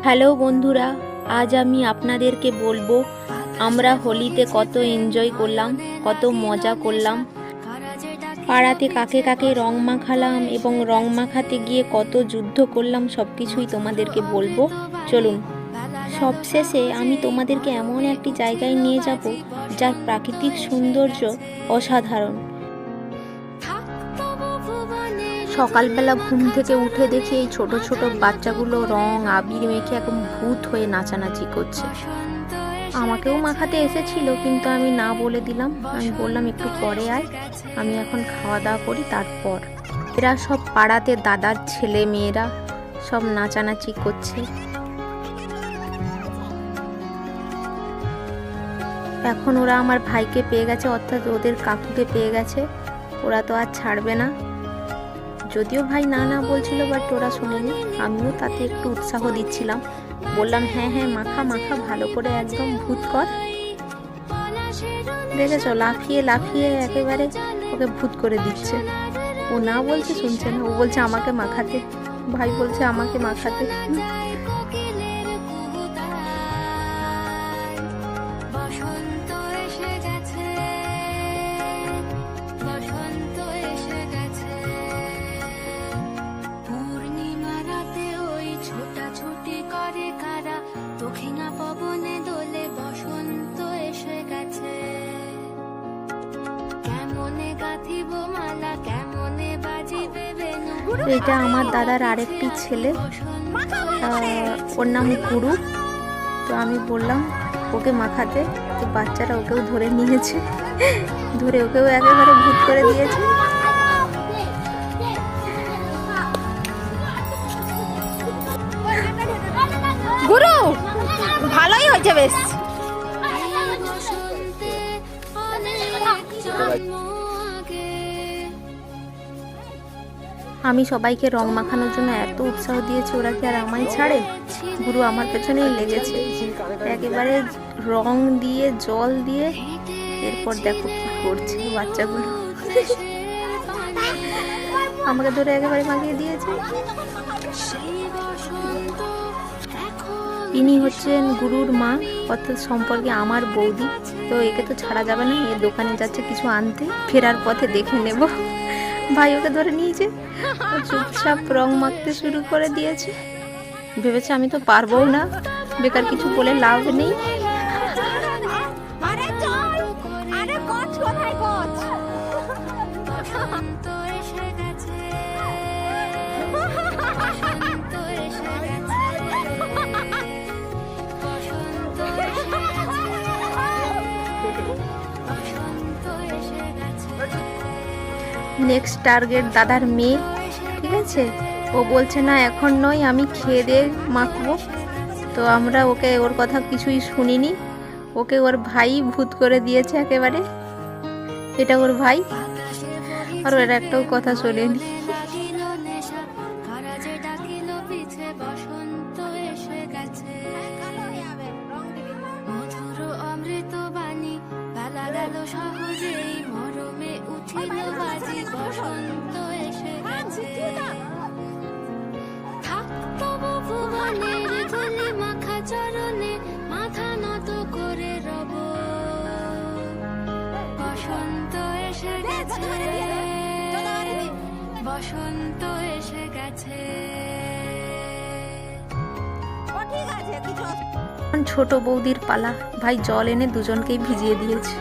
Hello বন্ধুরা, আজ আমি আপনাদেরকে বলবো আমরা হোলিতে কত এনজয় করলাম, কত মজা করলাম, পাড়াতে কাকে কাকে রং মাখালাম এবং রং মাখাতে গিয়ে কত যুদ্ধ করলাম, সব কিছুই তোমাদেরকে বলবো। চলুন। সবশেষে আমি তোমাদেরকে এমন একটি জায়গায় নিয়ে যাব যার প্রাকৃতিক সৌন্দর্য অসাধারণ। সকালবেলা ঘুম থেকে উঠে দেখি এই ছোট ছোট বাচ্চাগুলো রং আবির মেখে একদম ভূত হয়ে নাচানাচি করছে। আমাকেও মাখাতে এসেছিল, কিন্তু আমি না বলে দিলাম। আমি বললাম একটু পরে আয়, আমি এখন খাওয়া দাওয়া করি তারপর। এরা সব পাড়াতে দাদার ছেলে মেয়েরা সব নাচানাচি করছে। এখন ওরা আমার ভাইকে পেয়ে গেছে, অর্থাৎ ওদের কাকুকে পেয়ে গেছে। ওরা তো আর ছাড়বে না। যদিও ভাই না না বলছিল, বাট ওরা শুনেনি। আমিও তাতে একটু উৎসাহ দিচ্ছিলাম, বললাম হ্যাঁ হ্যাঁ মাখা মাখা, ভালো করে একদম ভূত কর। দেখেছ, লাফিয়ে লাফিয়ে একেবারে ওকে ভূত করে দিচ্ছে। ও না বলছে, শুনছে না। ও বলছে আমাকে মাখাতে, ভাই বলছে আমাকে মাখাতে। এটা আমার দাদার আরেকটি ছেলে, ওর নাম গুরু। তো আমি বললাম ওকে মাখাতে, তো বাচ্চারা ওকেও ধরে নিয়েছে, ধরে ওকেও একেবারে ভূত করে দিয়েছে। গুরু ভালোই হয়েছে বেশ। আমি সবাইকে রং মাখানোর জন্য এত উৎসাহ দিয়েছি, ওরা কি আর আমায় ছাড়ে? গুরু আমার পেছনেই লেগেছে, একেবারে রং দিয়ে জল দিয়ে। এরপর দেখো কি করছে বাচ্চাগুলো, আমাকে ধরে একেবারে মাখিয়ে দিয়েছে। ইনি হচ্ছেন গুরুর মা, অর্থাৎ সম্পর্কে আমার বৌদি। তো একে তো ছাড়া যাবে না, এর দোকানে যাচ্ছে কিছু আনতে, ফেরার পথে দেখে নেব। ভাই ওকে ধরে নিয়েছে, চুপচাপ রং মাখতে শুরু করে দিয়েছে। ভেবেছে আমি তো পারবো না, বেকার কিছু বলে লাভ নেই। নেক্সট টার্গেট দাদার মেয়ে, ঠিক আছে। ও বলছে না এখন নয়, আমি খেয়ে দিয়ে মাখবো। তো আমরা ওকে, ওর কথা কিছুই শুনিনি, ওকে ওর ভাই ভূত করে দিয়েছে একেবারে। এটা ওর ভাই, আর ওর একটাও কথা শোনেনি। মাথা নত করে রব, বসন্ত এসে গেছে, বসন্ত এসে গেছে। ছোট বৌদির পালা, ভাই জল এনে দুজনকেই ভিজিয়ে দিয়েছে।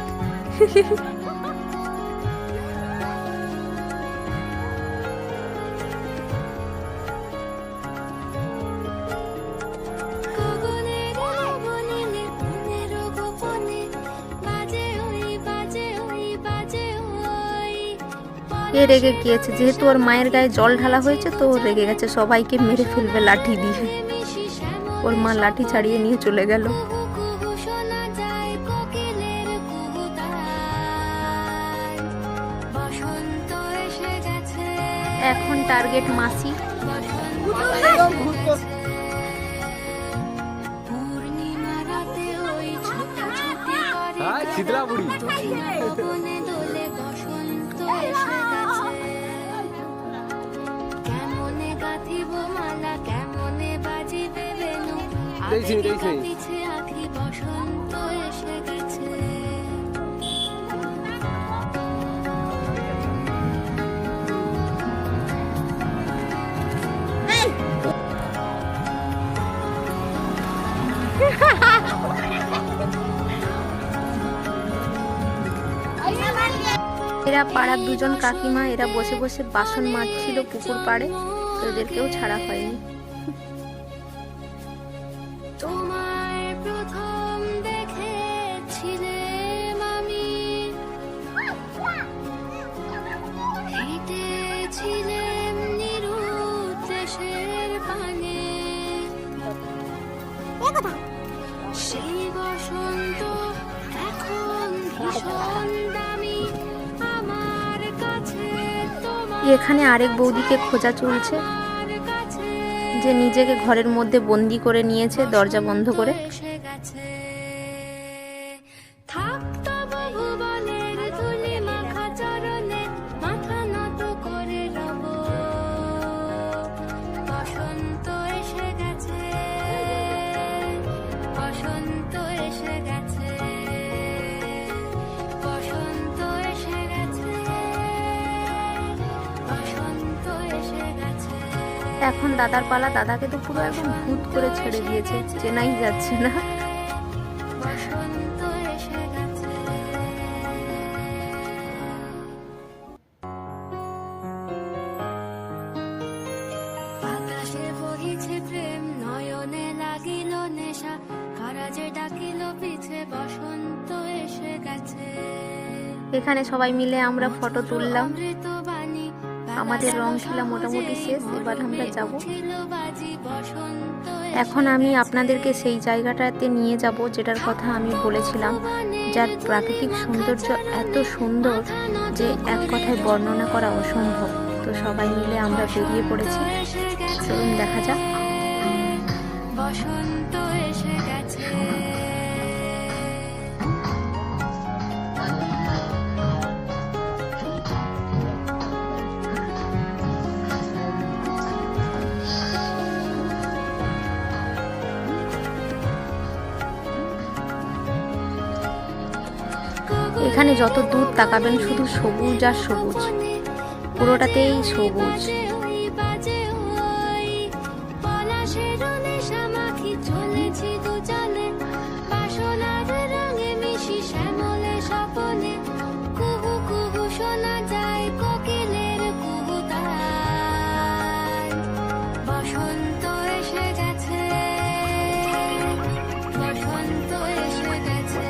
এ রেগে গিয়েছে, যেহেতু ওর মায়ের গায়ে জল ঢালা হয়েছে, তো ও রেগে গেছে, সবাইকে মেরে ফেলবে লাঠি দিয়ে। ওর মা লাঠি ছাড়িয়ে নিয়ে চলে গেল। এখন টার্গেট মাসি। শীতলা বুড়ি কেমনে গাথিব মালা, কেমনে বাজিবে বেনু। আবেগে কাঁপিছে আঁখি, বসন্ত এসে গেছে। এরা পাড়ার দুজন কাকিমা, এরা বসে বসে বাসন মাজছিল পুকুর পাড়ে, তো এদেরকেও ছাড়া হয়নি। তোমায় প্রথম দেখেছিলাম আমি, হেঁটেছিলাম নিরুদ্দেশের পানে, সেই বসন্ত এখন ভীষণ দামি আমার কাছে। এখানে আরেক বৌদিকে খোঁজা চলছে, তোমার কাছে যে নিজেকে ঘরের মধ্যে বন্দি করে নিয়েছে দরজা বন্ধ করে। এসে গেছে। থাকতো ভুবনের ধুলি মাখা চরণে, মাথা নত করে রব। বসন্ত এসে গেছে, বসন্ত এসে গেছে, বসন্ত এসে গেছে, বসন্ত এসে গেছে। এখন দাদার পালা। দাদাকে তো পুরো একদম ভূত করে ছেড়ে দিয়েছে, চেনাই যাচ্ছে না। বসন্ত এসে গেছে। আকাশে বহিছে প্রেম, নয়নে লাগিল নেশা, কারা যে ডাকিল পিছে, বসন্ত এসে গেছে। এখানে সবাই মিলে আমরা ফটো তুললাম। অমৃতবাণী, আমাদের রং খেলা মোটামুটি শেষ, এবার আমরা যাব। ছিল বাজি, বসন্ত এখন আমি আপনাদেরকে সেই জায়গাটাতে নিয়ে যাব যেটার কথা আমি বলেছিলাম, যার প্রাকৃতিক সৌন্দর্য এত সুন্দর যে এক কথায় বর্ণনা করা অসম্ভব। তো সবাই মিলে আমরা বেরিয়ে পড়েছি, চলুন দেখা যাক। বসন্ত এসে গেছে। এখানে যত দূর তাকাবেন শুধু সবুজ আর সবুজ, পুরোটাতেই সবুজ। চলেছি দু জলে, বাসনার রঙে মিশি শ্যামলে স্বপনে, কুহু কুহু শোনা যায় কোকিলের কুহুতান। বসন্ত এসে গেছে, বসন্ত এসে গেছে।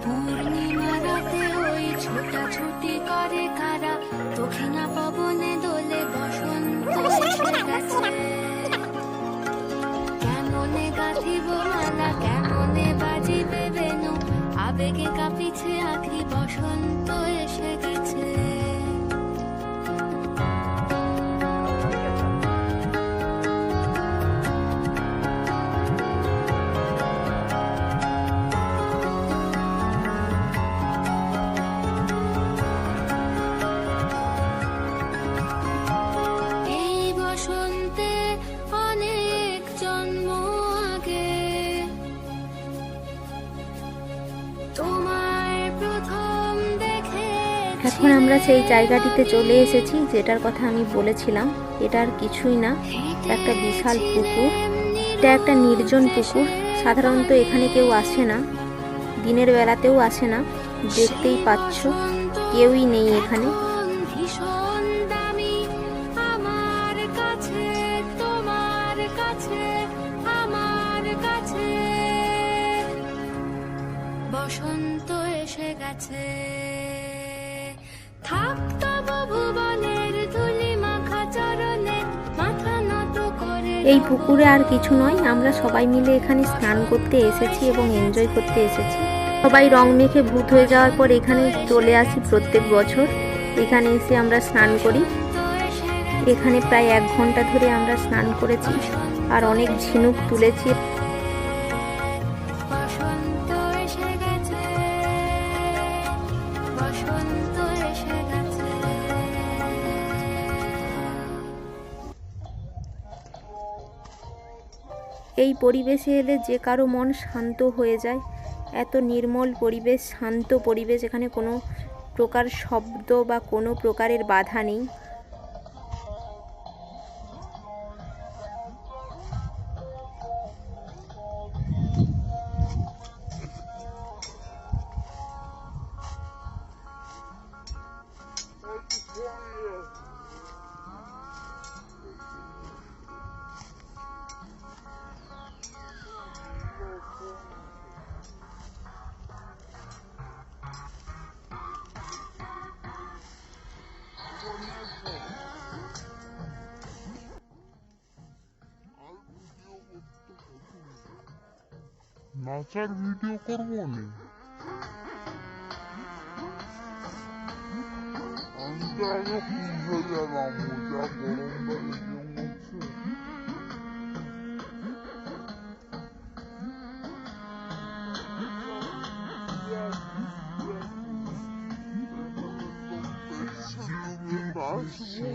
পূর্ণিমা রাতে ওই ছোটাছুটি করে কারা, দক্ষিণা পবনে দোলে, বসন্ত এসে গেছে। কেমনে গাঁথিব মালা, কেমনে বাজিবে বেনু, আবেগে কাঁপিছে আঁখি, বসন্ত এসে গেছে। এই বসন্তে অনেক জন্ম আগে, তোমায় প্রথম দেখে। এখন আমরা সেই জায়গাটিতে চলে এসেছি যেটার কথা আমি বলেছিলাম। এটা আর কিছুই না, একটা বিশাল পুকুর। এটা একটা নির্জন পুকুর, সাধারণত এখানে কেউ আসে না, দিনের বেলাতেও আসে না। দেখতেই পাচ্ছ কেউই নেই এখানে। ভীষণ দামি আমার কাছে, তোমার কাছে, আমার কাছে। বসন্ত এসে গেছে। থাকতো ভুবনের ধুলি মাখা চরণে, মাথা নত করে। এই পুকুরে আর কিছু নয়, আমরা সবাই মিলে এখানে স্নান করতে এসেছি এবং এনজয় করতে এসেছি। সবাই রং মেখে ভূত হয়ে যাওয়ার পর এখানে চলে আসি প্রত্যেক বছর। এখানে এসে আমরা স্নান করি। এখানে প্রায় 1 ঘন্টা ধরে আমরা স্নান করেছি আর অনেক ঝিনুক তুলেছি। বসন্ত এসে গেছে, বসন্ত এসে গেছে। এই পরিবেশে এলে যে কারো মন শান্ত হয়ে যায়। এত নির্মল পরিবেশ, শান্ত পরিবেশ, এখানে কোনো প্রকার শব্দ বা কোনো প্রকারের বাধা নেই। নাচার ভিডিও করবো নি, আমি তো আগে বুঝে গেলাম যা গরমটা লেগে মরছে। নাচবো